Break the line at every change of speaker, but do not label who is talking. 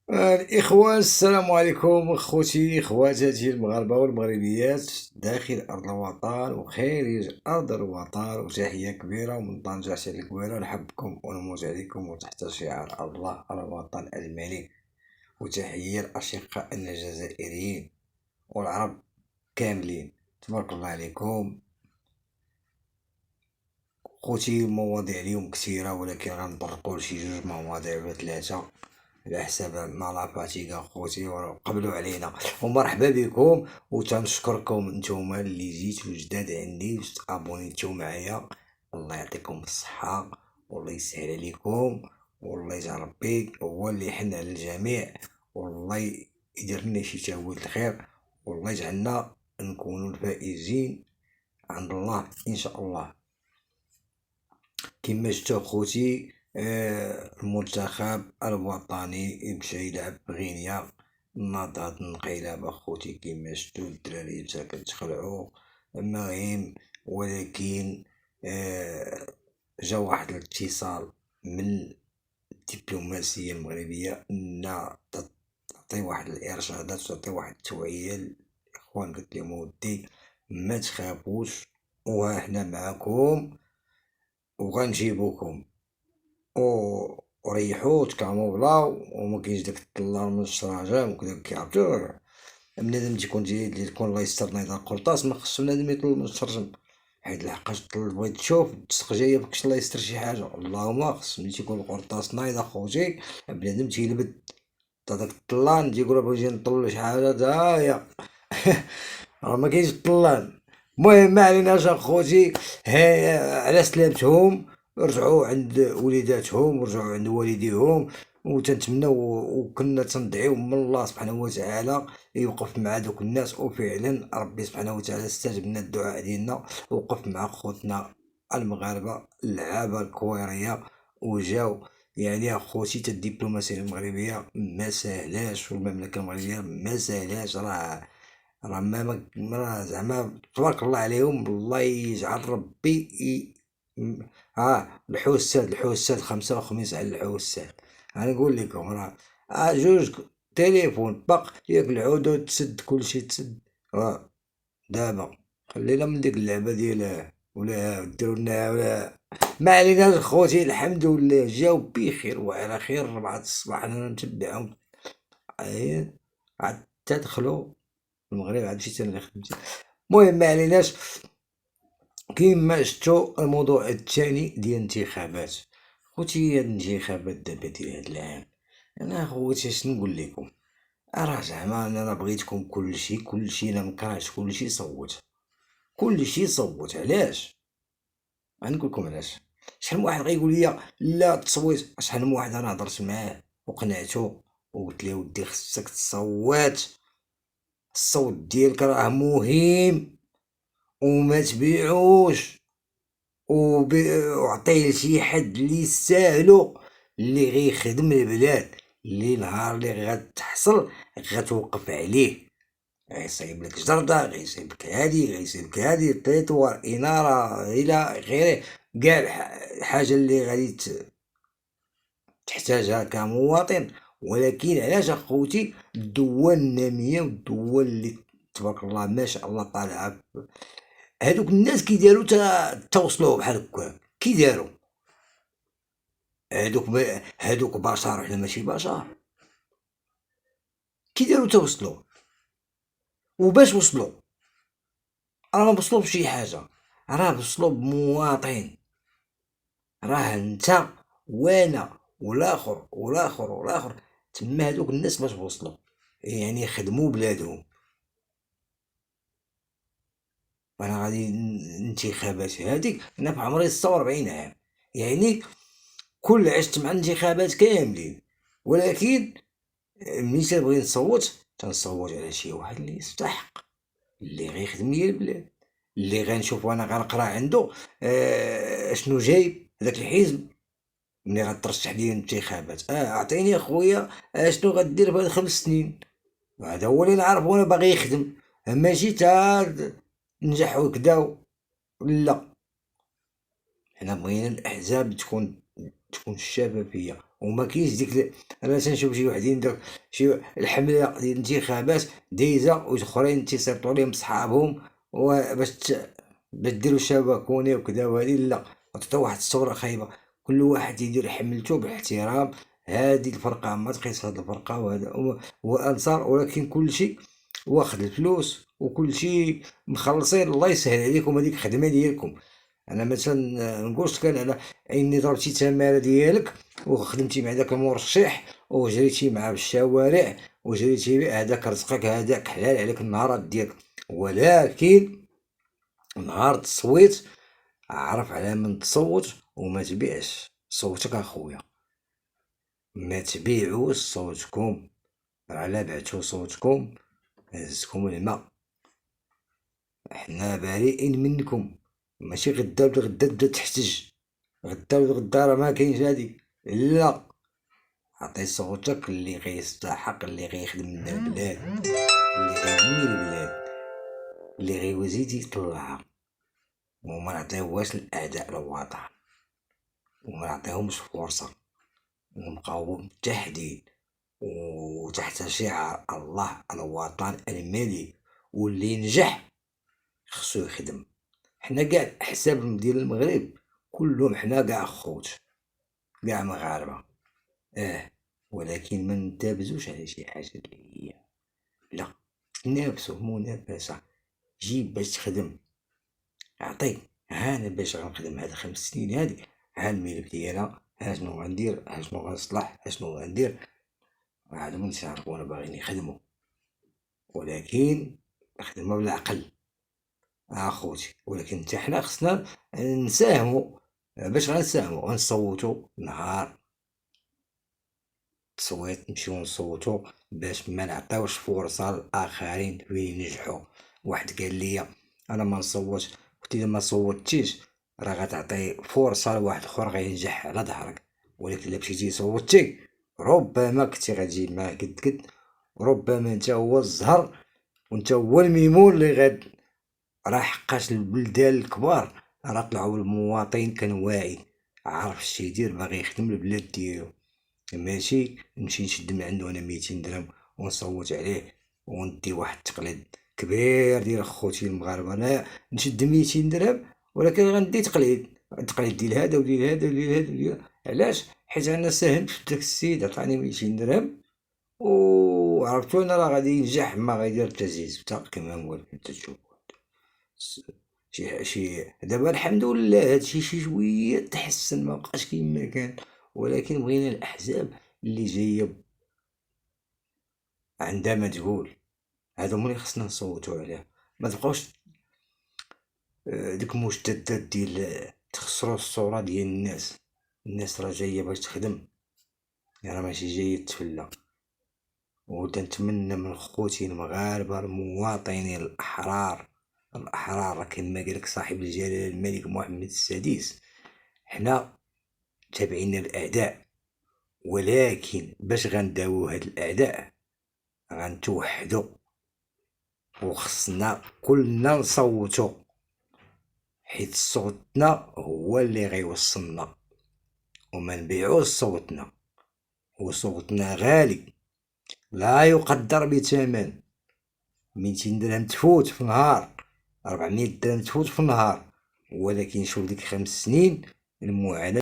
الإخوان، السلام عليكم أخوتي خواتاتي المغاربة والمغربيات داخل أرض الوطن وخارج أرض الوطن، وتحية كبيرة ومن طنجة حتى الكبيرة. نحبكم ونموت عليكم وتحت شعار الله على الوطن الملك. وتحية الأشقاء الجزائريين والعرب كاملين، تبارك الله عليكم. خوتي المواضيع اليوم كثيرة، ولكن غنطرقوا لشي جوج مواضيع ولا ثلاثة على حساب ما لا فاتيكا خوتي وقبلوا علينا. ومرحبا بكم وتنشكركم نتوما اللي جيتو جداد عندي وتابونيتو معايا. الله يعطيكم الصحة والله يسهل عليكم، والله يجعل ربي هو اللي يحن على الجميع، والله يدير لنا شي تاويل الخير، والله يجعلنا نكونوا الفائزين عند الله ان شاء الله. كما شفتوا خوتي، المنتخب الوطني مشى يلعب بغينيا، ناضت انقلاب اخوتي كما شفتوا الدراري تا كتخلعو. المهم ولكن جا واحد الاتصال من الدبلوماسية المغربية انها تعطي واحد الارشادات وتعطي واحد التوعية للاخوان. قلت لهم ودي ما تخافوش، وحنا معاكم وغنجيبوكم وريحو تكامو بلاو، وما كاينش داك الطلال من الشراجم وكذا. كيعرفتو بنادم تيكون تكون الله يسترنا يدار قرطاس، ما خصو بنادم يطل من الشرجم، حيت لحقاش طل بغيت تشوف تسق جايه بكش الله يستر شي حاجه. اللهم خص ملي تيكون القرطاس نايض اخوتي بنادم تيلبد هذاك الطلان تيقول بغيت نجي نطل شي حاجه دايا. راه ما كاينش الطلان. المهم ما عليناش اخوتي، على سلامتهم رجعوا عند وليداتهم ورجعوا عند والديهم. وتنتمناو وكنا تندعيو من الله سبحانه وتعالى يوقف مع دوك الناس، وفعلا ربي سبحانه وتعالى استجب لنا الدعاء ديالنا، وقف مع خوتنا المغاربه اللعابه الكويريه وجاو. يعني اخوتي تا الدبلوماسيه المغربيه ما ساهلاش، والمملكه المغربيه ما ساهلاش. راه ما زعما تبارك الله عليهم، الله يجعل ربي الحوسات خمسة وخميس على الحوسات. انا نقول لكم راه جوج تليفون باق ياك العودود تسد كلشي تسد. دابا خلينا من ديك اللعبة ديال ولا ديروا لنا ولا ما عليناش خوتي. الحمد لله جاو بخير وعلى خير. 4 الصباح انا نتبعهم عاد تدخلوا المغرب، عاد مشيت انا لخدمتي. المهم ما عليناش. كيما شفتوا الموضوع الثاني ديال الانتخابات خوتي، هاد الانتخابات دابا ديال هاد العام، انا خوتي اش نقول لكم؟ راه زعما انا بغيتكم كلشي انا مكرهتش كلشي صوت، كلشي صوت. علاش؟ غنقول لكم علاش. شحال من واحد غيقول لي لا التصويت، شحال من واحد انا هضرت معاه وقنعته وقلت له ودي خصك تصوت، الصوت ديالك راه مهم وما تبيعوش، وعطيه لشي حد اللي يستاهلو، اللي غيخدم البلاد، اللي نهار اللي غتحصل غتوقف عليه، غيصايب لك جردة، غيصايب لك هادي، غيصايب لك هادي، تيطوار، اناره، الى غيره. كاع الحاجه اللي غادي تحتاجها كمواطن. ولكن علاش اخوتي الدول الناميه والدول اللي تبارك الله ما شاء الله طالعه، هادوك الناس كي داروا توصلوا بحال هكا كي داروا هادوك بشر وحنا ماشي بشر. كي داروا توصلوا، وباش وصلوا راه ما وصلوا بشي حاجه، راه وصلوا بمواطن. راه انت وانا والاخر والاخر والاخر تما هادوك الناس باش وصلوا يعني خدموا بلادهم. وانا غادي الانتخابات هذيك انا في عمري 46 عام، يعني كل عشت مع الانتخابات كاملين. ولكن ملي تنبغي نصوت تنصوت على شي واحد اللي يستحق، اللي غيخدم ليا البلاد، اللي غنشوف وانا غنقرا عنده شنو جايب هذاك الحزب ملي غترشح ليا الانتخابات. اعطيني اخويا شنو غدير في هاد 5 سنين، هذا هو اللي نعرف وانا باغي يخدم، ماشي تا نجح وكدا. لا، حنا بغينا الاحزاب تكون شفافيه، وما كاينش انا تنشوف شي وحدين داك شي الحمله ديال الانتخابات دايزه واخرين تيصيفطوا لهم صحابهم باش ديروا شبكوني وكذا وهادي لا، عطيتها واحد الصوره خايبه. كل واحد يدير حملته باحترام. هذه الفرقه ما تقيس هذه الفرقه، وهذا هو انصار، ولكن كل شيء واخد الفلوس وكل شيء مخلصين. الله يسهل عليكم هذيك الخدمه ديالكم. انا مثلا نقولش كان على اني ضربتي تماره ديالك وخدمتي مع داك المرشح وجريتي معاه بالشوارع وجريتي به، هذاك رزقك، هذاك حلال عليك النهارات ديالك. ولكن نهار التصويت عرف على من تصوت وما تبيعش صوتك اخويا، ما تبيعوش صوتكم. على بعتو صوتكم هزكم الماء. حنا بريئين منكم. ماشي غدا ولا غدا تبدا تحتج، غدا ولا غدا راه ما كاينش هادي. لا، عطي صوتك اللي غيستحق، اللي غيخدم لنا البلاد، اللي غيبني البلاد، اللي غيزيد يطلعها. وما نعطيوهاش الاعداء الوطن، وما نعطيهمش فرصه، ونبقاو متحدين وتحت شعار الله الوطن الملك. واللي ينجح خصو يخدم. حنا كاع الاحزاب ديال المغرب كلهم حنا كاع خوت، كاع مغاربه. ولكن ما نتابزوش على شي حاجه اللي هي لا، تنافسوا منافسه. جيب باش تخدم، عطي. ها انا باش غنخدم هاد 5 سنين هادي، ها الملف ديالها، ها شنو غندير، ها شنو غنصلح، ها شنو غندير. هادو من تعرفونا باغيين يخدموا، ولكن خدمه بالعقل اخوتي. ولكن حتى حنا خصنا نساهموا. باش غنساهموا غنصوتوا نهار التصويت، نمشيو نصوتوا باش ما نعطيوش فرصه للاخرين فين ينجحوا. واحد قال لي انا ما نصوتش، قلت له ما صوتيش راه غتعطي فرصه لواحد اخر غينجح على ظهرك. ولكن الا مشيتي صوتي ربما كنتي غتجي معاه قد ربما انت هو الزهر وانت هو الميمون اللي غاد. راه حقاش البلدان الكبار راه طلعوا المواطن كان واعي، عارف اش يدير، باغي يخدم البلاد ديالو. ماشي نمشي نشد من عنده انا 200 درهم ونصوت عليه وندي واحد التقليد كبير ديال خوتي المغاربه. انا نشد 200 درهم ولكن غندي التقليد ديال هذا وديال هذا وديال هذا وديال. علاش؟ حيت انا ساهمت في داك السيد عطاني 200 درهم وعرفتو انا راه غادي ينجح، ما غيدير التزييز حتى كما هو تشوف. شي دابا الحمد لله هادشي شي شويه تحسن، ما بقاش كيما كان. ولكن بغينا الاحزاب اللي جايه عندها ما تقول، هادو هما اللي خصنا نصوتو عليها. ما تبقاوش ديك المجتدات ديال تخسروا الصوره ديال الناس راه جايه باش تخدم، راه ماشي جايه تفلى. وتنتمنى من خوتي المغاربه المواطنين الاحرار راه كما قالك صاحب الجلاله الملك محمد السادس، حنا تابعين الاعداء، ولكن باش غنداويو هاد الاعداء غنتوحدوا وخصنا كلنا نصوتوا، حيت صوتنا هو اللي غيوصلنا. وما نبيعوش صوتنا، وصوتنا غالي لا يقدر بثمن. 200 درهم تفوت في نهار، 400 درهم تفوت في النهار. ولكن شوف ديك 5 سنين المعاناة